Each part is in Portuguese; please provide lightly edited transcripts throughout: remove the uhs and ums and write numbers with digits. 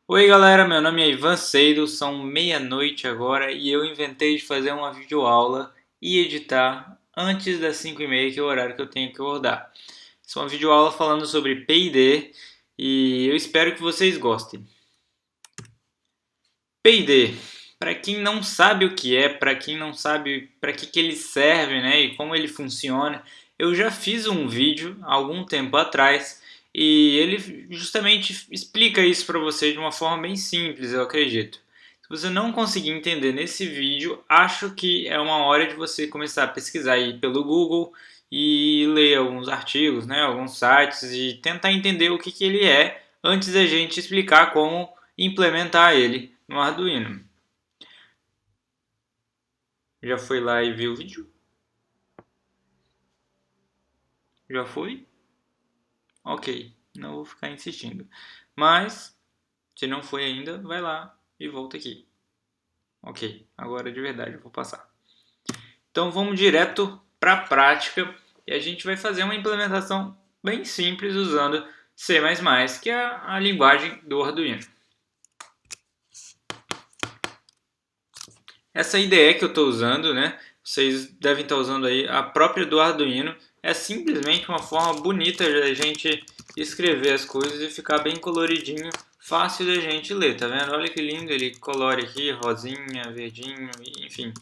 Oi galera, meu nome é Ivan Seido, são meia-noite agora e eu inventei de fazer uma videoaula e editar antes das 5h30, que é o horário que eu tenho que acordar. Isso é uma videoaula falando sobre P&D e eu espero que vocês gostem. P&D, para quem não sabe o que é, para quem não sabe para que ele serve, né, e como ele funciona, eu já fiz um vídeo há algum tempo atrás e ele justamente explica isso para você de uma forma bem simples, eu acredito. Se você não conseguir entender nesse vídeo, acho que é uma hora de você começar a pesquisar aí pelo Google e ler alguns artigos, né, alguns sites e tentar entender o que ele é antes da gente explicar como implementar ele no Arduino. Já foi lá e viu o vídeo? Já foi? Ok, não vou ficar insistindo. Mas, se não foi ainda, vai lá e volta aqui. Ok, agora de verdade eu vou passar. Então vamos direto para a prática e a gente vai fazer uma implementação bem simples usando C++, que é a linguagem do Arduino. Essa IDE que eu estou usando, né? Vocês devem estar usando aí a própria do Arduino. É simplesmente uma forma bonita de a gente escrever as coisas e ficar bem coloridinho, fácil da gente ler, tá vendo? Olha que lindo, ele colore aqui, rosinha, verdinho, enfim.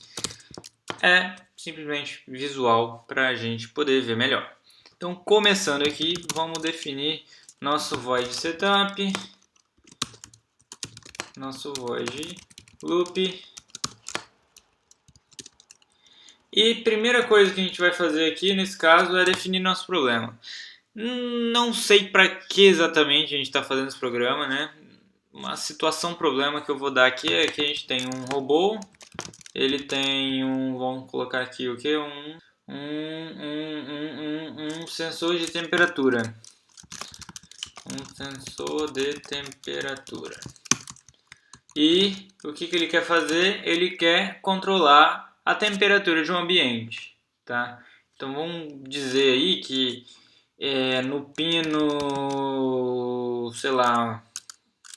É simplesmente visual para a gente poder ver melhor. Então, começando aqui, vamos definir nosso void setup, nosso void loop. E primeira coisa que a gente vai fazer aqui nesse caso é definir nosso problema. Não sei para que exatamente a gente está fazendo esse programa, né? Uma situação problema que eu vou dar aqui é que a gente tem um robô, ele tem vamos colocar aqui o que? Um sensor de temperatura. Um sensor de temperatura. E o que ele quer fazer? Ele quer controlar a temperatura de um ambiente, tá? Então vamos dizer aí que no pino, sei lá,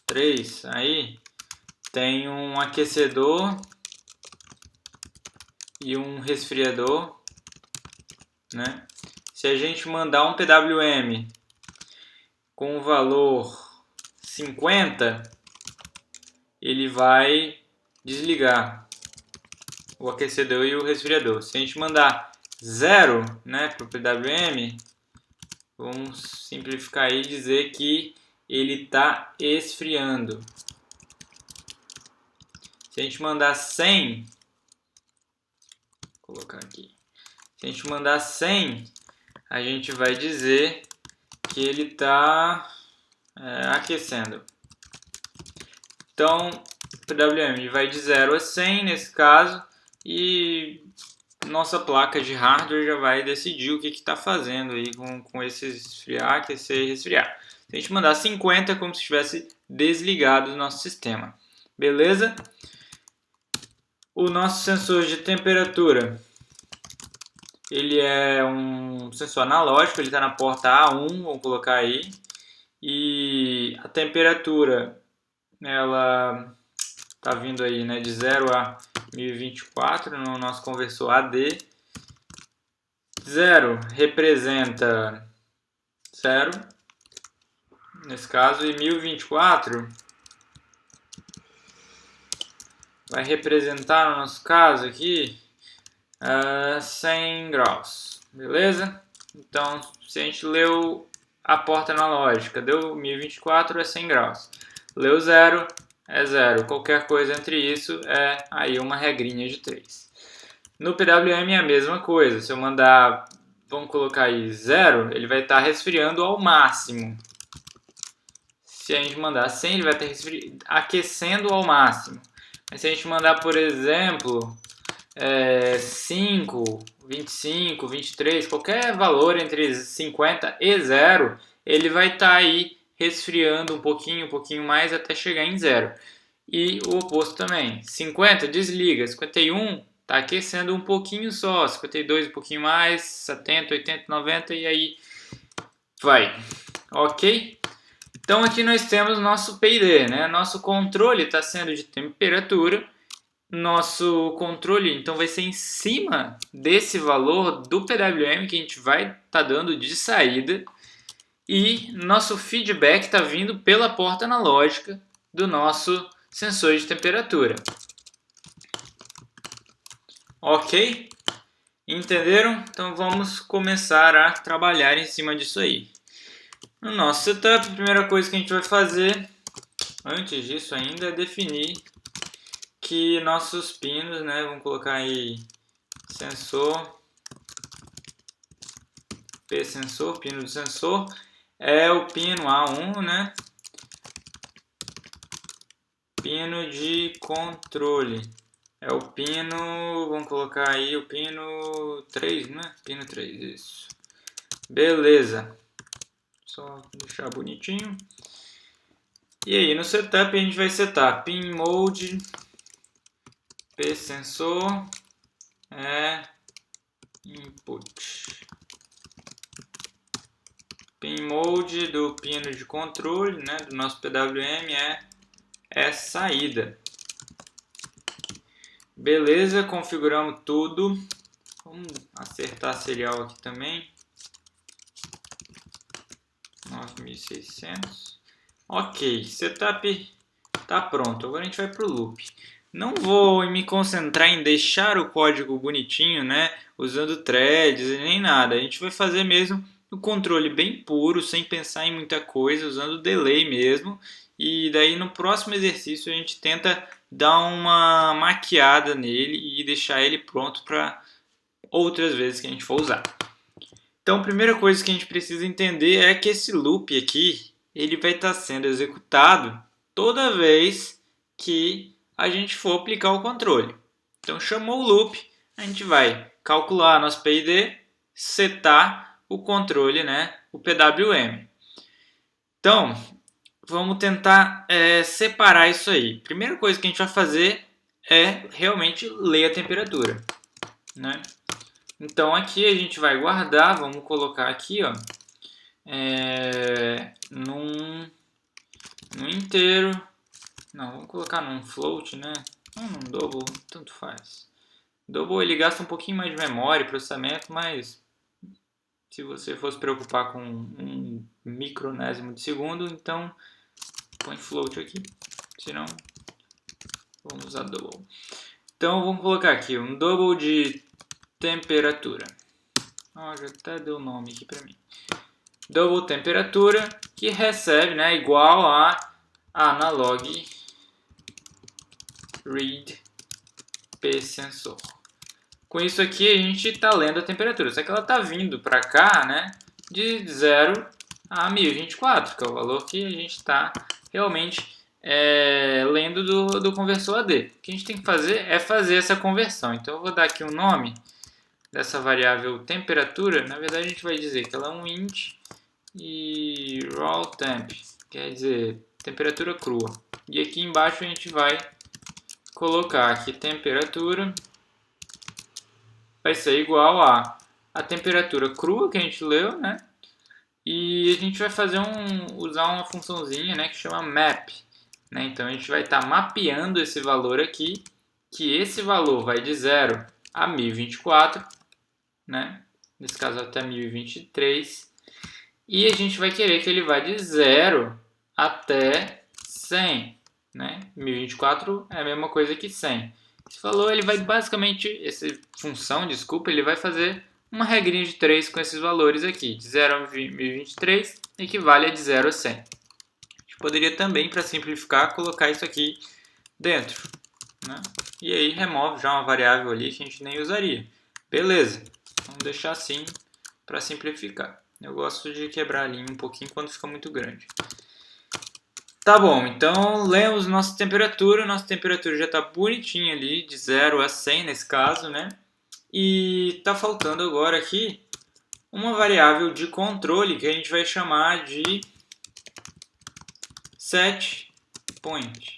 3 aí tem um aquecedor e um resfriador, né? Se a gente mandar um PWM com o valor 50, ele vai desligar o aquecedor e o resfriador. Se a gente mandar 0, né, para o PWM, vamos simplificar aí e dizer que ele está esfriando. Se a gente mandar 100, vou colocar aqui. Se a gente mandar 100, a gente vai dizer que ele está aquecendo. Então, o PWM vai de 0 a 100 nesse caso e nossa placa de hardware já vai decidir o que está fazendo aí com esse esfriar, aquecer e resfriar. Se a gente mandar 50, é como se estivesse desligado do nosso sistema. Beleza? O nosso sensor de temperatura, ele é um sensor analógico, ele está na porta A1, vamos colocar aí. E a temperatura, ela está vindo aí, né, de 0 a 1024 no nosso conversor AD. 0 representa 0, nesse caso, e 1024 vai representar, no nosso caso aqui, 100 graus, beleza? Então, se a gente leu a porta analógica, deu 1024 é 100 graus. Leu 0 é 0. Qualquer coisa entre isso é aí uma regrinha de 3. No PWM é a mesma coisa. Se eu mandar, vamos colocar aí 0, ele vai estar resfriando ao máximo. Se a gente mandar 100, ele vai estar aquecendo ao máximo. Mas se a gente mandar, por exemplo, 5, 25, 23, qualquer valor entre 50 e 0, ele vai estar aí resfriando um pouquinho mais até chegar em 0. E o oposto também. 50 desliga, 51 está aquecendo um pouquinho só, 52 um pouquinho mais, 70, 80, 90 e aí vai. Ok? Então aqui nós temos nosso PID, né? Nosso controle está sendo de temperatura. Nosso controle então vai ser em cima desse valor do PWM que a gente vai estar dando de saída. E nosso feedback está vindo pela porta analógica do nosso sensor de temperatura. Ok? Entenderam? Então vamos começar a trabalhar em cima disso aí. No nosso setup, a primeira coisa que a gente vai fazer, antes disso ainda, é definir que nossos pinos, né, vamos colocar aí sensor, P-sensor, pino do sensor, é o pino A1, né, pino de controle, é o pino, vamos colocar aí o pino 3, né, pino 3, isso, beleza, só deixar bonitinho. E aí no setup a gente vai setar pin mode, P-sensor, input. Pin mode do pino de controle, né, do nosso PWM é saída. Beleza, configuramos tudo. Vamos acertar serial aqui também. 9600. Ok, setup está pronto. Agora a gente vai para o loop. Não vou me concentrar em deixar o código bonitinho, né, usando threads e nem nada. A gente vai fazer mesmo o controle bem puro, sem pensar em muita coisa, usando delay mesmo. E daí no próximo exercício a gente tenta dar uma maquiada nele e deixar ele pronto para outras vezes que a gente for usar. Então a primeira coisa que a gente precisa entender é que esse loop aqui, ele vai estar sendo executado toda vez que a gente for aplicar o controle. Então chamou o loop, a gente vai calcular nosso PID, setar o controle, né, o PWM. Então, vamos tentar separar isso aí. Primeira coisa que a gente vai fazer é realmente ler a temperatura, né? Então aqui a gente vai guardar, vamos colocar aqui, ó, num inteiro, não, vamos colocar num float, né? Não, num double, tanto faz. Double ele gasta um pouquinho mais de memória e processamento, mas se você fosse preocupar com um micronésimo de segundo, então põe float aqui, senão vamos usar double. Então vamos colocar aqui um double de temperatura. Já até deu nome aqui para mim. Double temperatura que recebe, né, igual a analog read P-sensor. Com isso aqui a gente está lendo a temperatura, só que ela está vindo para cá, né, de 0 a 1024, que é o valor que a gente está realmente lendo do conversor AD. O que a gente tem que fazer é fazer essa conversão. Então eu vou dar aqui um nome dessa variável temperatura. Na verdade a gente vai dizer que ela é um int e raw temp, quer dizer temperatura crua. E aqui embaixo a gente vai colocar aqui temperatura vai ser igual a temperatura crua que a gente leu, né? E a gente vai fazer usar uma funçãozinha, né, que chama map, né? Então a gente vai estar mapeando esse valor aqui, que esse valor vai de 0 a 1024, né? Nesse caso até 1023. E a gente vai querer que ele vá de 0 até 100, né? 1024 é a mesma coisa que 100. Esse valor, ele vai basicamente, essa função, desculpa, ele vai fazer uma regrinha de 3 com esses valores aqui. De 0 a 1023 equivale a de 0 a 100. A gente poderia também, para simplificar, colocar isso aqui dentro, né? E aí remove já uma variável ali que a gente nem usaria. Beleza, vamos deixar assim para simplificar. Eu gosto de quebrar a linha um pouquinho quando fica muito grande. Tá bom, então lemos nossa temperatura já está bonitinha ali, de 0 a 100 nesse caso, né? E tá faltando agora aqui uma variável de controle que a gente vai chamar de setPoint.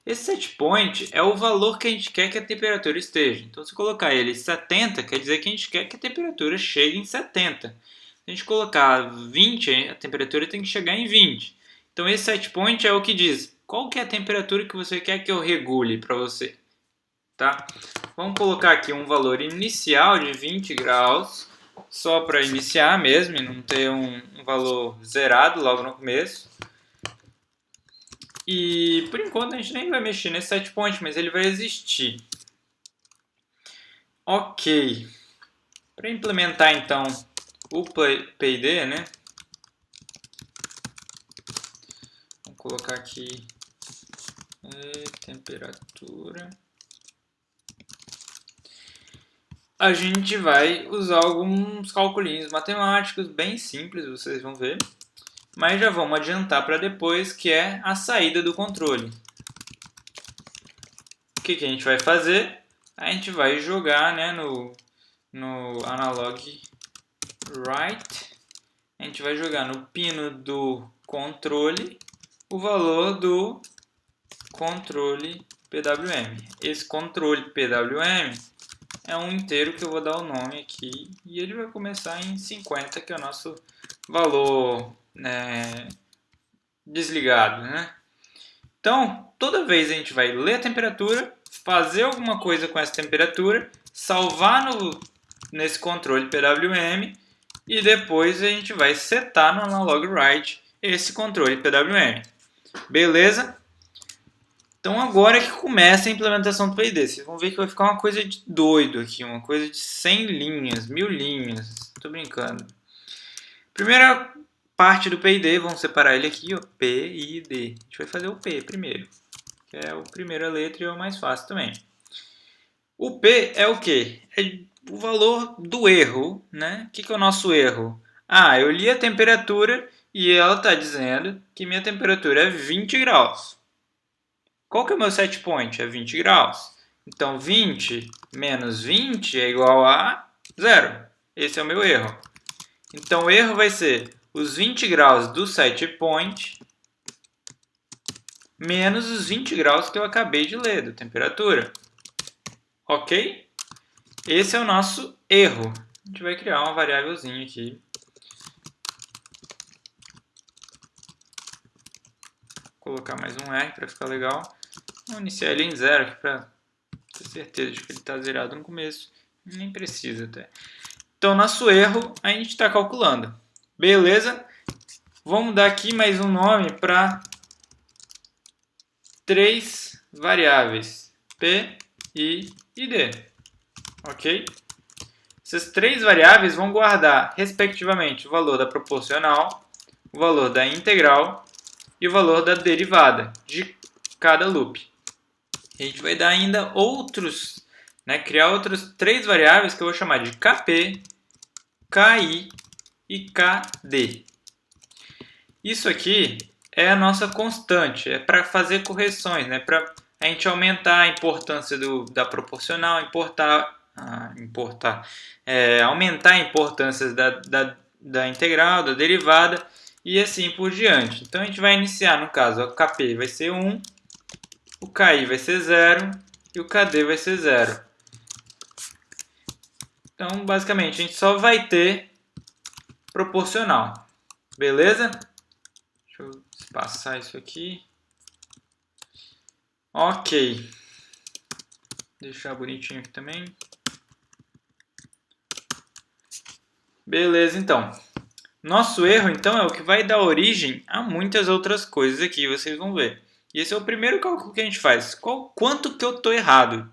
Esse setPoint é o valor que a gente quer que a temperatura esteja. Então se colocar ele 70, quer dizer que a gente quer que a temperatura chegue em 70. a gente colocar 20, a temperatura tem que chegar em 20. Então esse set point é o que diz qual que é a temperatura que você quer que eu regule para você. Tá? Vamos colocar aqui um valor inicial de 20 graus, só para iniciar mesmo e não ter um valor zerado logo no começo. E por enquanto a gente nem vai mexer nesse set point, mas ele vai existir. Ok. Para implementar então o PID, né? Vou colocar aqui temperatura. A gente vai usar alguns calculinhos matemáticos bem simples, vocês vão ver. Mas já vamos adiantar para depois, que é a saída do controle. O que a gente vai fazer? A gente vai jogar, né, no analog write. A gente vai jogar no pino do controle o valor do controle PWM. Esse controle PWM é um inteiro que eu vou dar o nome aqui e ele vai começar em 50, que é o nosso valor desligado, né? Então, toda vez a gente vai ler a temperatura, fazer alguma coisa com essa temperatura, salvar nesse controle PWM e depois a gente vai setar no analog write esse controle PWM. Beleza? Então agora que começa a implementação do PID. Vocês vão ver que vai ficar uma coisa de doido aqui, uma coisa de 100 linhas, 1000 linhas. Tô brincando. Primeira parte do PID, vamos separar ele aqui, ó, P e D. A gente vai fazer o P primeiro, que é a primeira letra e é o mais fácil também. O P é o quê? É o valor do erro, né? O que é o nosso erro? Ah, eu li a temperatura e ela está dizendo que minha temperatura é 20 graus. Qual que é o meu set point? É 20 graus. Então, 20 menos 20 é igual a 0. Esse é o meu erro. Então, o erro vai ser os 20 graus do set point menos os 20 graus que eu acabei de ler, da temperatura. Ok? Esse é o nosso erro. A gente vai criar uma variávelzinha aqui. Vou colocar mais um R para ficar legal. Vou iniciar ele em 0 aqui para ter certeza de que ele está zerado no começo. Nem precisa até. Então, nosso erro a gente está calculando. Beleza? Vamos dar aqui mais um nome para 3 variáveis. P, I e D. Ok? Essas 3 variáveis vão guardar, respectivamente, o valor da proporcional, o valor da integral e o valor da derivada de cada loop. A gente vai dar ainda outros, criar outras 3 variáveis que eu vou chamar de KP, KI e KD. Isso aqui é a nossa constante, é para fazer correções, para a gente aumentar a importância da proporcional, aumentar a importância da integral, da derivada e assim por diante. Então a gente vai iniciar, no caso, o KP vai ser 1, o KI vai ser 0 e o KD vai ser 0. Então, basicamente, a gente só vai ter proporcional. Beleza? Deixa eu passar isso aqui. Ok. Deixar bonitinho aqui também. Beleza, então. Nosso erro, então, é o que vai dar origem a muitas outras coisas aqui, vocês vão ver. E esse é o primeiro cálculo que a gente faz. Quanto que eu estou errado?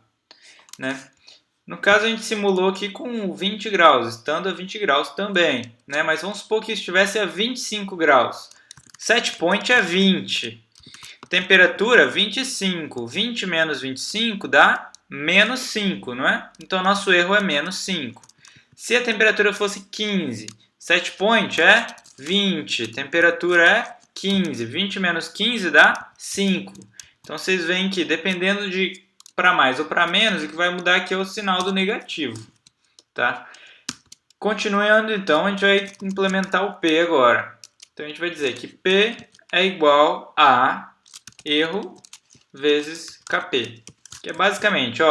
No caso, a gente simulou aqui com 20 graus, estando a 20 graus também. Mas vamos supor que estivesse a 25 graus. Set point é 20. Temperatura, 25. 20 menos 25 dá menos 5, não é? Então, nosso erro é menos 5. Se a temperatura fosse 15, set point é 20. Temperatura é 15. 20 menos 15 dá 5. Então, vocês veem que dependendo de para mais ou para menos, o que vai mudar aqui é o sinal do negativo. Tá? Continuando, então, a gente vai implementar o P agora. Então, a gente vai dizer que P é igual a erro vezes KP. Que é basicamente,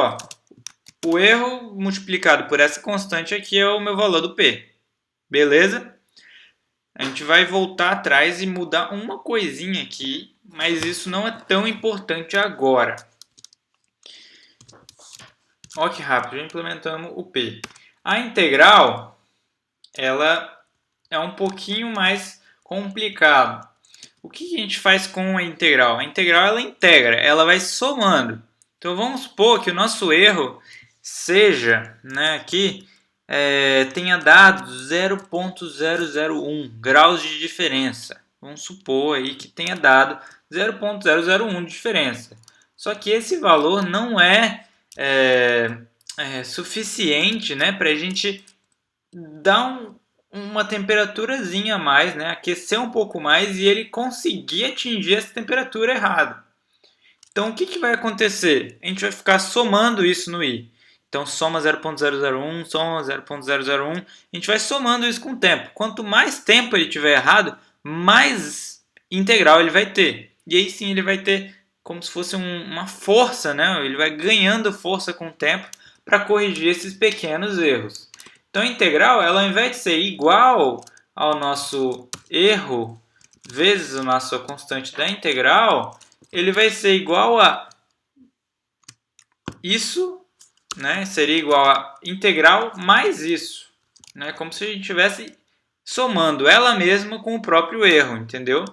o erro multiplicado por essa constante aqui é o meu valor do P. Beleza? a gente vai voltar atrás e mudar uma coisinha aqui, mas isso não é tão importante agora. Olha que rápido, já implementamos o P. A integral, ela é um pouquinho mais complicado. O que a gente faz com a integral? A integral ela integra, ela vai somando. Então vamos supor que o nosso erro seja, né, aqui, tenha dado 0,001 graus de diferença. Vamos supor aí que tenha dado 0,001 de diferença. Só que esse valor não é suficiente, né, para a gente dar uma temperaturazinha a mais, né, aquecer um pouco mais e ele conseguir atingir essa temperatura errada. Então o que vai acontecer? A gente vai ficar somando isso no i. Então soma 0.001, soma 0.001, a gente vai somando isso com o tempo. Quanto mais tempo ele tiver errado, mais integral ele vai ter. E aí sim ele vai ter como se fosse uma força, né? Ele vai ganhando força com o tempo para corrigir esses pequenos erros. Então a integral, ela ao invés de ser igual ao nosso erro vezes a nossa constante da integral, ele vai ser igual a isso, né? Seria igual a integral mais isso, né? Como se a gente estivesse somando ela mesma com o próprio erro, entendeu?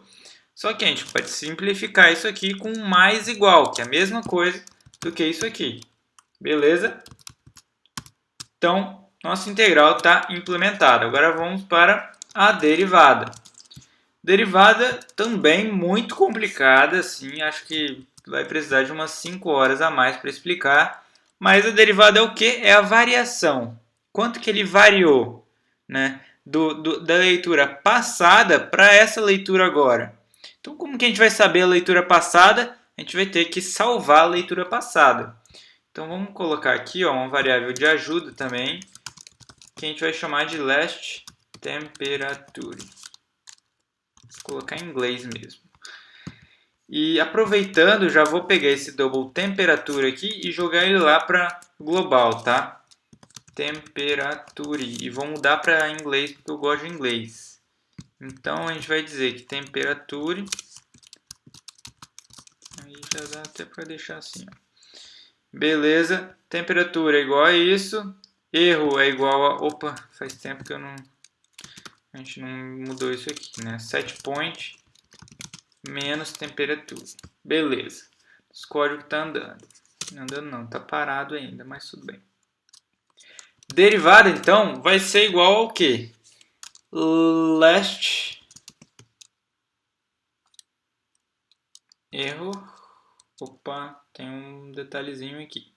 Só que a gente pode simplificar isso aqui com mais igual, que é a mesma coisa do que isso aqui. Beleza? Então, nossa integral está implementada. Agora vamos para a derivada. Derivada também muito complicada, assim, acho que vai precisar de umas 5 horas a mais para explicar. Mas a derivada é o que? É a variação. Quanto que ele variou, né? Da leitura passada para essa leitura agora. Então, como que a gente vai saber a leitura passada? A gente vai ter que salvar a leitura passada. Então, vamos colocar aqui uma variável de ajuda também, que a gente vai chamar de last temperature. Vou colocar em inglês mesmo. E aproveitando, já vou pegar esse double temperature aqui e jogar ele lá para global, tá? Temperature. E vou mudar para inglês, porque eu gosto de inglês. Então, a gente vai dizer que temperature... Aí já dá até para deixar assim, ó. Beleza, temperatura é igual a isso, erro é igual a... Opa, faz tempo que a gente não mudou isso aqui, né? Set point menos temperatura. Beleza, o código está andando. Não andando não, está parado ainda, mas tudo bem. Derivada, então, vai ser igual ao quê? Last erro. Opa, tem um detalhezinho aqui.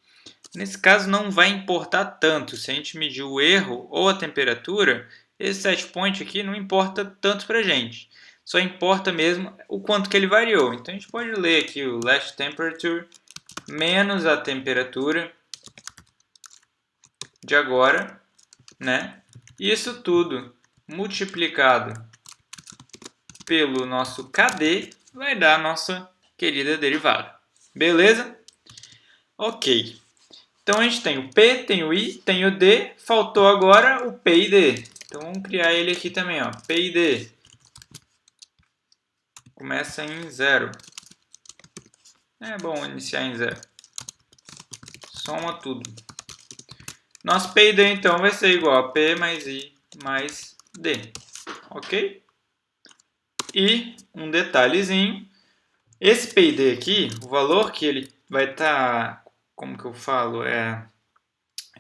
Nesse caso não vai importar tanto se a gente medir o erro ou a temperatura, esse set point aqui não importa tanto para a gente. Só importa mesmo o quanto que ele variou. Então a gente pode ler aqui o last temperature menos a temperatura de agora, né? Isso tudo multiplicado pelo nosso KD vai dar a nossa querida derivada. Beleza? Ok. Então a gente tem o P, tem o I, tem o D, faltou agora o P e D. Então vamos criar ele aqui também, ó. P e D. Começa em 0. É bom iniciar em 0. Soma tudo. Nosso P e D então vai ser igual a P mais I mais D. Ok? E um detalhezinho. Esse P e D aqui, o valor que ele vai estar, como que eu falo,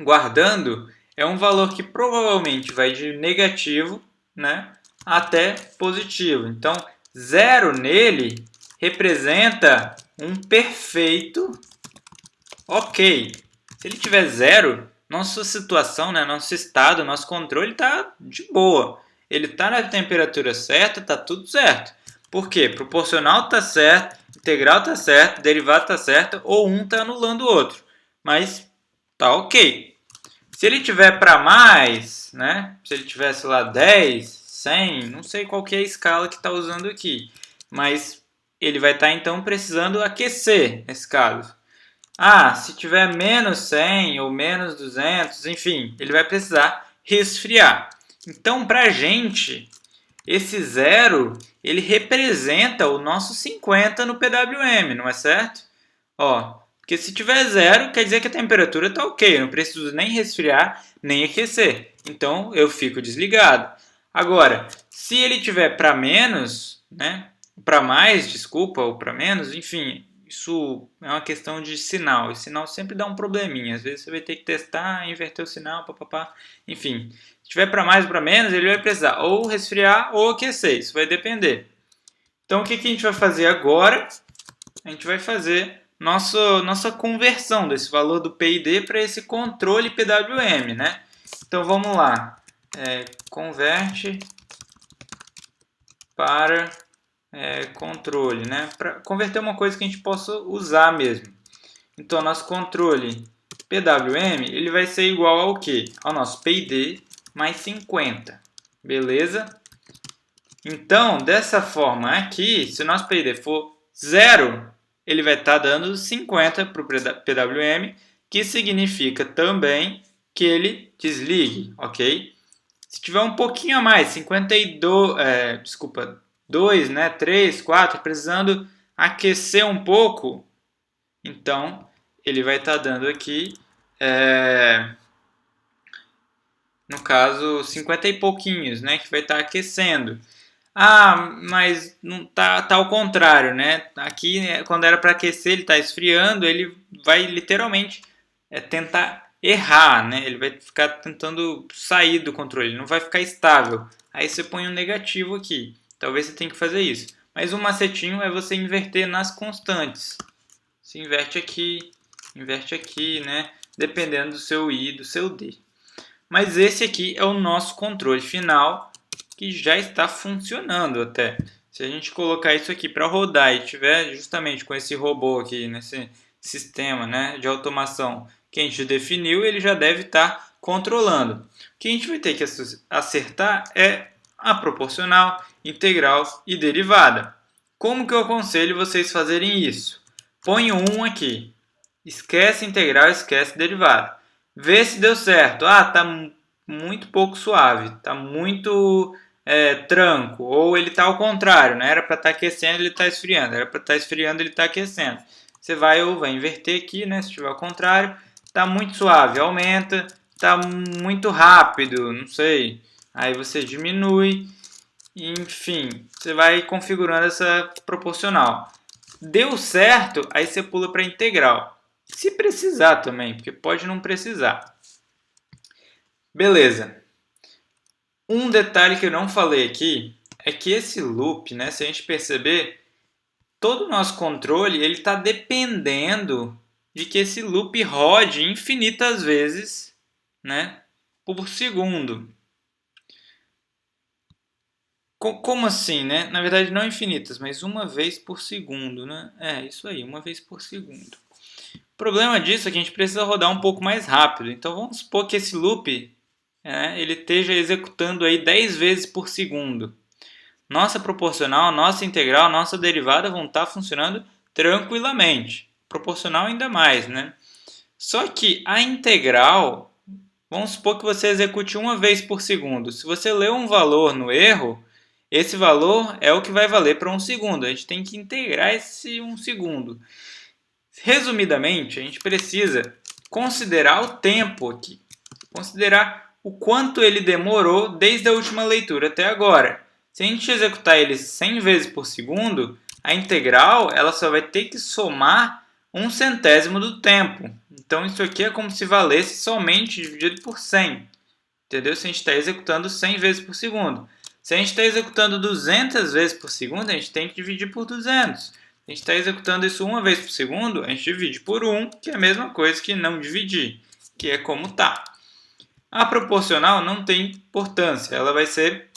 guardando, é um valor que provavelmente vai de negativo, né, até positivo. Então, 0 nele representa um perfeito ok. Se ele tiver 0, nossa situação, né, nosso estado, nosso controle está de boa. Ele está na temperatura certa, está tudo certo. Por quê? Proporcional está certo, integral está certo, derivado está certo, ou um está anulando o outro. Mas tá ok. Se ele tiver para mais, né? Se ele tivesse lá 10, 100, não sei qual que é a escala que está usando aqui. Mas ele vai estar então precisando aquecer nesse caso. Ah, se tiver menos 100 ou menos 200, enfim, ele vai precisar resfriar. Então, para a gente, esse 0, ele representa o nosso 50 no PWM, não é certo? Ó, porque se tiver 0, quer dizer que a temperatura está ok, eu não preciso nem resfriar, nem aquecer. Então, eu fico desligado. Agora, se ele tiver para menos, né? Para mais, desculpa, ou para menos, enfim, isso é uma questão de sinal. E sinal sempre dá um probleminha. Às vezes você vai ter que testar, inverter o sinal, papapá. Enfim, se tiver para mais ou para menos, ele vai precisar ou resfriar ou aquecer. Isso vai depender. Então, o que a gente vai fazer agora? A gente vai fazer nossa conversão desse valor do PID para esse controle PWM, né? Então, vamos lá. Converte para controle, né? Para converter uma coisa que a gente possa usar mesmo. Então, nosso controle PWM, ele vai ser igual ao quê? Ao nosso PID mais 50, beleza? Então, dessa forma aqui, se o nosso PID for 0, ele vai estar dando 50 para o PWM, que significa também que ele desligue, ok? Se tiver um pouquinho a mais, 2, né, 3, 4, precisando aquecer um pouco, então ele vai estar dando aqui, no caso, 50 e pouquinhos, né, que vai estar aquecendo. Ah, mas não tá ao contrário, né? Aqui, quando era para aquecer, ele está esfriando, ele vai literalmente tentar errar, né? Ele vai ficar tentando sair do controle, ele não vai ficar estável. Aí você põe um negativo aqui. Talvez você tenha que fazer isso. Mas um macetinho é você inverter nas constantes. Você inverte aqui, né? Dependendo do seu I e do seu D. Mas esse aqui é o nosso controle final, que já está funcionando até. Se a gente colocar isso aqui para rodar e tiver justamente com esse robô aqui, nesse sistema, né, de automação que a gente definiu, ele já deve estar controlando. O que a gente vai ter que acertar é a proporcional, integral e derivada. Como que eu aconselho vocês fazerem isso? Põe um aqui. Esquece integral, esquece derivada. Vê se deu certo. Ah, tá muito pouco suave, tá muito tranco, ou ele está ao contrário, né? Era para estar aquecendo, ele está esfriando, era para estar esfriando, ele está aquecendo. Você vai inverter aqui, né? Se estiver ao contrário, está muito suave, aumenta, está muito rápido, não sei. Aí você diminui, enfim, você vai configurando essa proporcional. Deu certo, aí você pula para integral. Se precisar também, porque pode não precisar. Beleza. Um detalhe que eu não falei aqui é que esse loop, né, se a gente perceber, todo o nosso controle ele está dependendo de que esse loop rode infinitas vezes, né, por segundo. Como assim, né? Na verdade não infinitas, mas uma vez por segundo, né? Isso aí, uma vez por segundo. O problema disso é que a gente precisa rodar um pouco mais rápido. Então vamos supor que esse loop ele esteja executando aí 10 vezes por segundo. Nossa proporcional, nossa integral, nossa derivada vão estar funcionando tranquilamente. Proporcional ainda mais, né? Só que a integral, vamos supor que você execute uma vez por segundo. Se você lê um valor no erro, esse valor é o que vai valer para um segundo. A gente tem que integrar esse um segundo. Resumidamente, a gente precisa considerar o tempo aqui. Considerar o quanto ele demorou desde a última leitura até agora. Se a gente executar ele 100 vezes por segundo, a integral ela só vai ter que somar 1/100º do tempo. Então isso aqui é como se valesse somente dividido por 100. Entendeu? Se a gente está executando 100 vezes por segundo. Se a gente está executando 200 vezes por segundo, a gente tem que dividir por 200. Se a gente está executando isso uma vez por segundo, a gente divide por 1, que é a mesma coisa que não dividir, que é como está. A proporcional não tem importância, ela vai ser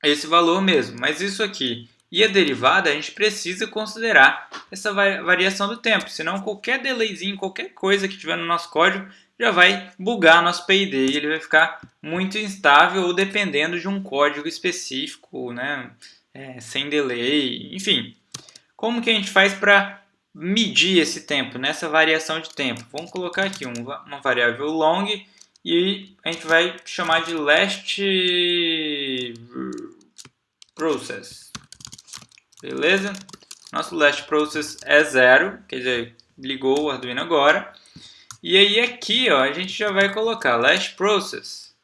esse valor mesmo, mas isso aqui e a derivada a gente precisa considerar essa variação do tempo, senão qualquer delayzinho, qualquer coisa que tiver no nosso código já vai bugar nosso PID e ele vai ficar muito instável ou dependendo de um código específico, né? Sem delay, enfim. Como que a gente faz para medir esse tempo, nessa variação de tempo? Vamos colocar aqui uma variável long e a gente vai chamar de last process. Beleza? Nosso last process é 0, quer dizer, ligou o Arduino agora. E aí aqui, ó, a gente já vai colocar last process,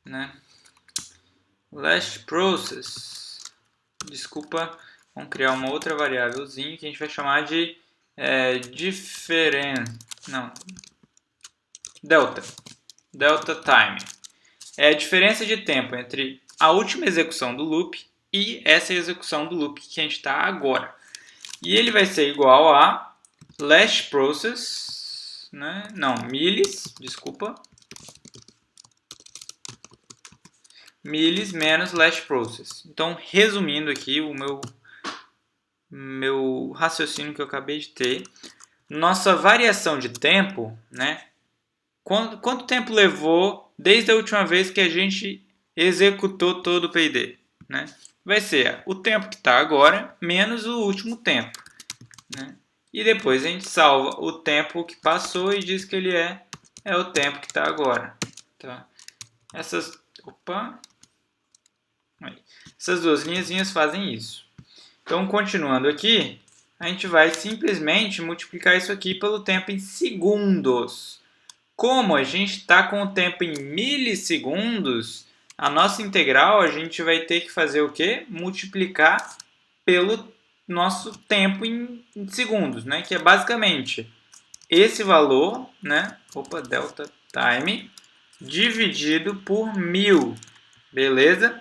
né? Last process. Desculpa, vamos criar uma outra variávelzinha que a gente vai chamar de delta time. É a diferença de tempo entre a última execução do loop e essa execução do loop que a gente está agora. E ele vai ser igual a last process, né? Não, milis menos last process. Então, resumindo aqui o meu raciocínio que eu acabei de ter, nossa variação de tempo, né? Quanto tempo levou desde a última vez que a gente executou todo o PID, né? Vai ser o tempo que está agora menos o último tempo, né? E depois a gente salva o tempo que passou e diz que ele é o tempo que está agora, tá? Essas duas linhazinhas fazem isso. Então, continuando aqui, a gente vai simplesmente multiplicar isso aqui pelo tempo em segundos. Como a gente está com o tempo em milissegundos, a nossa integral a gente vai ter que fazer o quê? Multiplicar pelo nosso tempo em segundos, né? Que é basicamente esse valor, né? Delta time, dividido por 1000, beleza?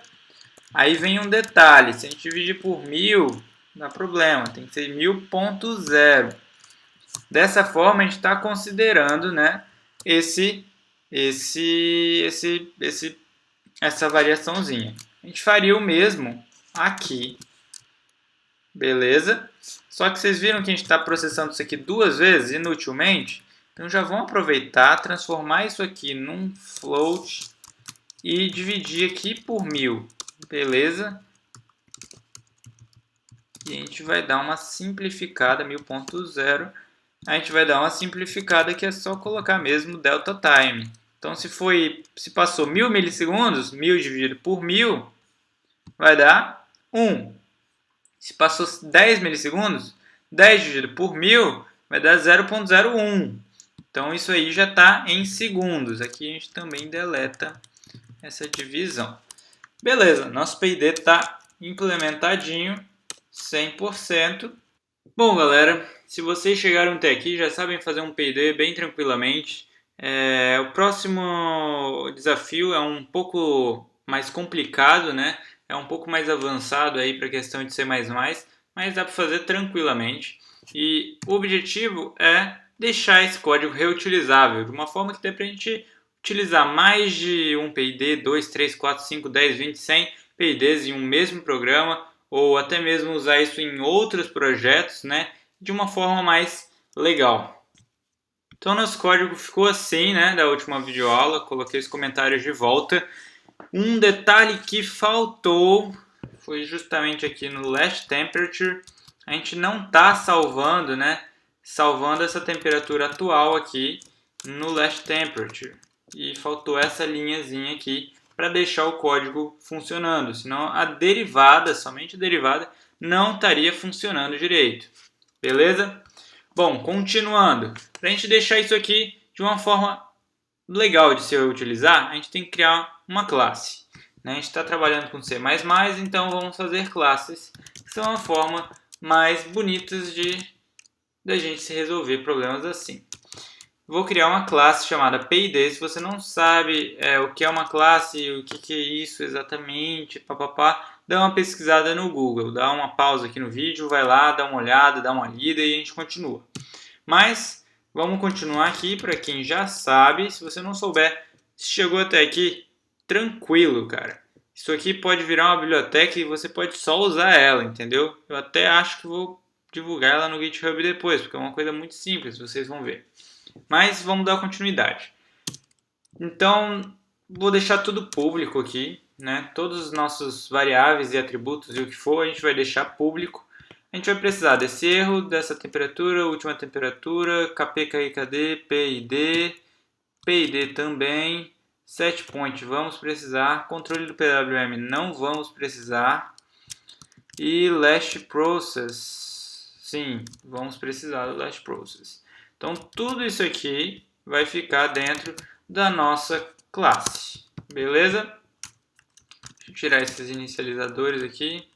Aí vem um detalhe, se a gente dividir por 1000, não dá problema, tem que ser 1000.0. Dessa forma, a gente está considerando, né, essa variaçãozinha. A gente faria o mesmo aqui, beleza? Só que vocês viram que a gente está processando isso aqui duas vezes, inutilmente? Então já vamos aproveitar, transformar isso aqui num float e dividir aqui por 1000, beleza? E a gente vai dar uma simplificada, 1000.0. A gente vai dar uma simplificada que é só colocar mesmo delta time. Então se passou 1000 milissegundos, 1000 dividido por 1000 vai dar 1. Se passou 10 milissegundos, 10 dividido por 1000 vai dar 0.01. Então isso aí já está em segundos. Aqui a gente também deleta essa divisão. Beleza, nosso PID está implementadinho, 100%. Bom, galera, se vocês chegaram até aqui, já sabem fazer um PID bem tranquilamente. O próximo desafio é um pouco mais complicado, né? É um pouco mais avançado aí para a questão de C++, mas dá para fazer tranquilamente. E o objetivo é deixar esse código reutilizável, de uma forma que dê para a gente utilizar mais de um PID, 2, 3, 4, 5, 10, 20, 100 PIDs em um mesmo programa, ou até mesmo usar isso em outros projetos, né, de uma forma mais legal. Então nosso código ficou assim, né, da última videoaula, coloquei os comentários de volta. Um detalhe que faltou foi justamente aqui no last temperature, a gente não está salvando, né, essa temperatura atual aqui no last temperature. E faltou essa linhazinha aqui para deixar o código funcionando, senão a derivada, somente a derivada, não estaria funcionando direito. Beleza? Bom, continuando. Para a gente deixar isso aqui de uma forma legal de se utilizar, a gente tem que criar uma classe. A gente está trabalhando com C++, então vamos fazer classes, que são a forma mais bonitas da gente se resolver problemas assim. Vou criar uma classe chamada PID. Se você não sabe o que é uma classe, o que é isso exatamente, papapá, dá uma pesquisada no Google, dá uma pausa aqui no vídeo, vai lá, dá uma olhada, dá uma lida e a gente continua. Mas vamos continuar aqui para quem já sabe. Se você não souber, se chegou até aqui, tranquilo, cara. Isso aqui pode virar uma biblioteca e você pode só usar ela, entendeu? Eu até acho que vou divulgar ela no GitHub depois, porque é uma coisa muito simples, vocês vão ver. Mas vamos dar continuidade. Então, vou deixar tudo público aqui, né? Todos os nossos variáveis e atributos e o que for, a gente vai deixar público. A gente vai precisar desse erro, dessa temperatura, última temperatura, kpkd, PID, PID também, setPoint vamos precisar, controle do PWM não vamos precisar. E last process, sim, vamos precisar do last process. Então tudo isso aqui vai ficar dentro da nossa classe, beleza? Deixa eu tirar esses inicializadores aqui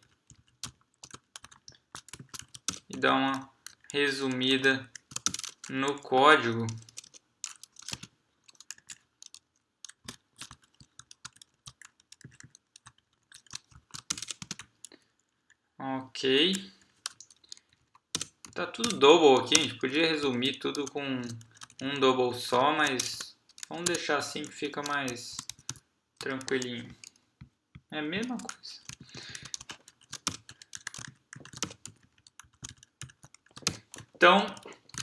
e dar uma resumida no código. Ok. Tá tudo double aqui, a gente podia resumir tudo com um double só, mas vamos deixar assim que fica mais tranquilinho. É a mesma coisa. Então,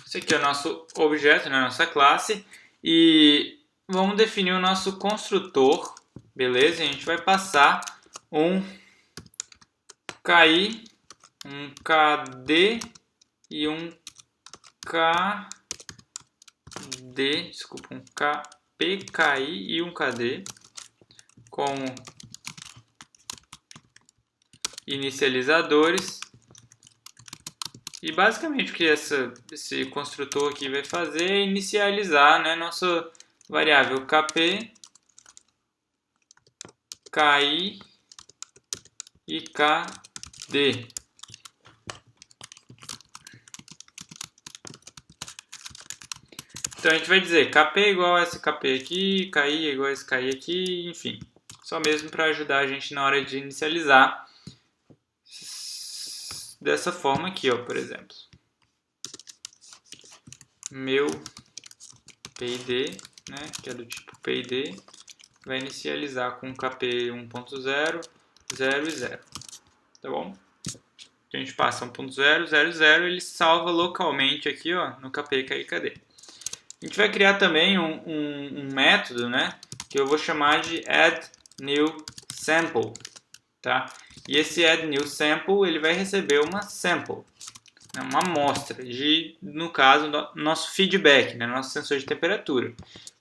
esse aqui é o nosso objeto, né, nossa classe, e vamos definir o nosso construtor, beleza? E a gente vai passar um KI, um KD e um KD, desculpa, um PKI e um KD como inicializadores. E basicamente o que esse construtor aqui vai fazer é inicializar, né, nossa variável KP, KI e KD. Então a gente vai dizer KP é igual a esse KP aqui, KI é igual a esse KI aqui, enfim. Só mesmo para ajudar a gente na hora de inicializar. Dessa forma aqui, ó, por exemplo. Meu PID, né, que é do tipo PID, vai inicializar com KP 1.0, 0 e 0. Tá bom? A gente passa 1.0, 0, 0, ele salva localmente aqui, ó, no KP, KI, KD. A gente vai criar também um método, né, que eu vou chamar de addNewSample, tá? E esse addNewSample, ele vai receber uma sample, né, uma amostra de, no caso, nosso feedback, né, nosso sensor de temperatura.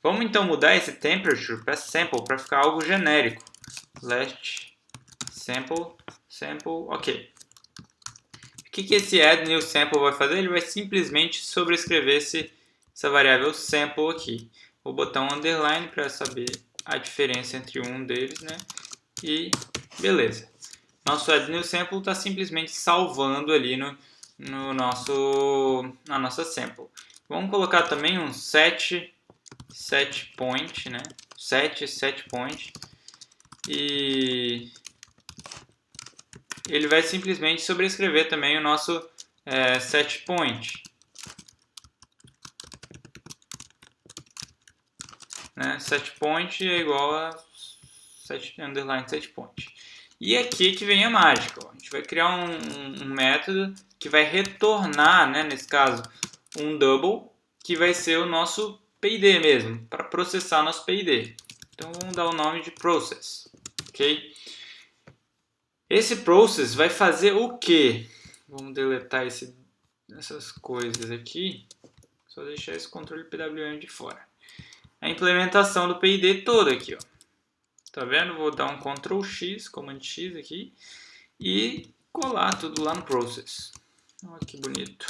Vamos então mudar esse temperature para sample, para ficar algo genérico. Last sample, ok. O que esse addNewSample vai fazer? Ele vai simplesmente sobrescrever essa variável sample aqui. Vou botar um underline para saber a diferença entre um deles, né? E beleza. Nosso addNewSample está simplesmente salvando ali na nossa sample. Vamos colocar também um setPoint, né? setPoint. E ele vai simplesmente sobrescrever também o nosso setPoint. Né? SetPoint é igual a setPoint. E aqui que vem a mágica. Ó. A gente vai criar um método que vai retornar, né, nesse caso, um double, que vai ser o nosso PID mesmo, para processar nosso PID. Então vamos dar o nome de process. Ok? Esse process vai fazer o quê? Vamos deletar essas coisas aqui. Só deixar esse controle PWM de fora. A implementação do PID todo aqui, ó. Tá vendo? Vou dar um Ctrl X, Command X aqui e colar tudo lá no process. Olha que bonito.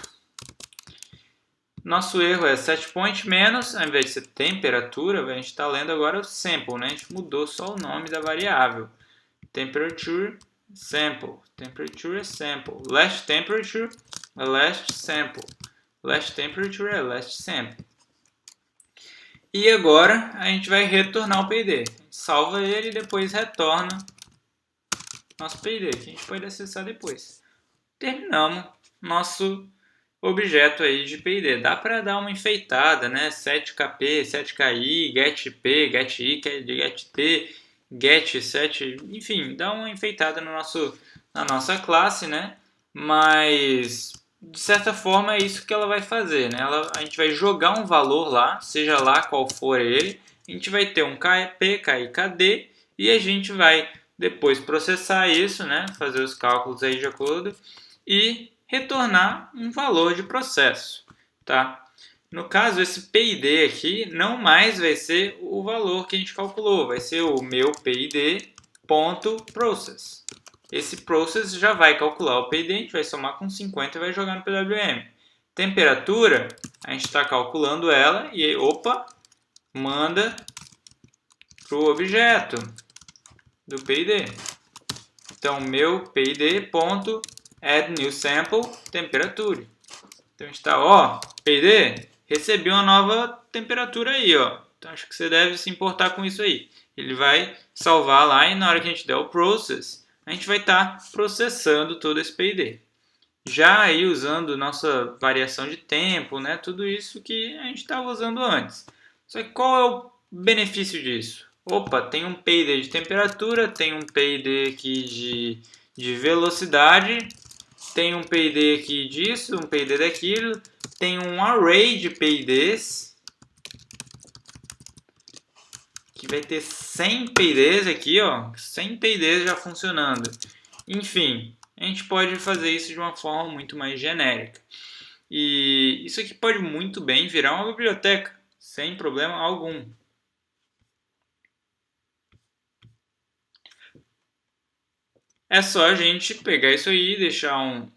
Nosso erro é setPoint menos, ao invés de ser temperatura, a gente está lendo agora o sample, né? A gente mudou só o nome da variável. Temperature, sample. Temperature é sample. Last temperature é last sample. Last temperature é last sample. E agora a gente vai retornar o PID. A gente salva ele e depois retorna nosso PID, que a gente pode acessar depois. Terminamos nosso objeto aí de PID. Dá para dar uma enfeitada, né? 7KP, 7KI, GetP, GetI, GetT, Get7, enfim, dá uma enfeitada na nossa classe, né? Mas de certa forma é isso que ela vai fazer, né? A gente vai jogar um valor lá, seja lá qual for ele, a gente vai ter um KP, KI, KD e a gente vai depois processar isso, né? Fazer os cálculos aí de acordo e retornar um valor de processo, tá? No caso, esse PID aqui não mais vai ser o valor que a gente calculou, vai ser o meu PID.process. esse process já vai calcular o PID, a gente vai somar com 50 e vai jogar no PWM. Temperatura, a gente está calculando ela e aí, opa, manda para o objeto do PID. Então, meu PID.addNewSample temperature. Então, a gente está, ó, PID, recebi uma nova temperatura aí, ó. Então, acho que você deve se importar com isso aí. Ele vai salvar lá e na hora que a gente der o process, a gente vai estar processando todo esse PID. Já aí usando nossa variação de tempo, né, tudo isso que a gente estava usando antes. Só que qual é o benefício disso? Opa, tem um PID de temperatura, tem um PID aqui de velocidade, tem um PID aqui disso, um PID daquilo, tem um array de PIDs, que vai ter 100 PIDs aqui, ó, 100 PIDs já funcionando. Enfim, a gente pode fazer isso de uma forma muito mais genérica. E isso aqui pode muito bem virar uma biblioteca, sem problema algum. É só a gente pegar isso aí, deixar um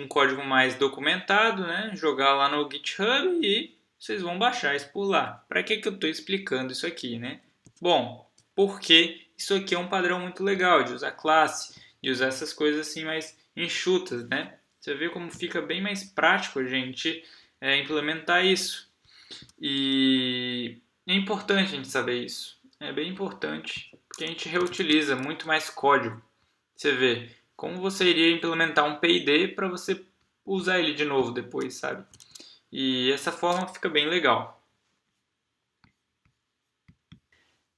código mais documentado, né? Jogar lá no GitHub e vocês vão baixar isso por lá. Para que eu estou explicando isso aqui, né? Bom, porque isso aqui é um padrão muito legal de usar classe, de usar essas coisas assim mais enxutas, né? Você vê como fica bem mais prático a gente implementar isso. E é importante a gente saber isso. É bem importante, porque a gente reutiliza muito mais código. Você vê como você iria implementar um PID para você usar ele de novo depois, sabe? E essa forma fica bem legal.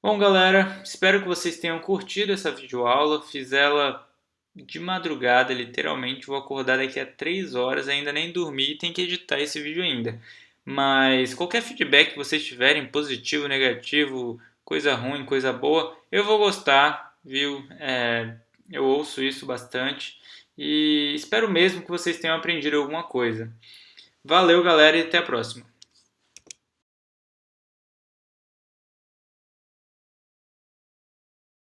Bom, galera, espero que vocês tenham curtido essa videoaula. Fiz ela de madrugada, literalmente. Vou acordar daqui a 3 horas, ainda nem dormi e tenho que editar esse vídeo ainda. Mas qualquer feedback que vocês tiverem, positivo, negativo, coisa ruim, coisa boa, eu vou gostar, viu? Eu ouço isso bastante e espero mesmo que vocês tenham aprendido alguma coisa. Valeu, galera, e até a próxima.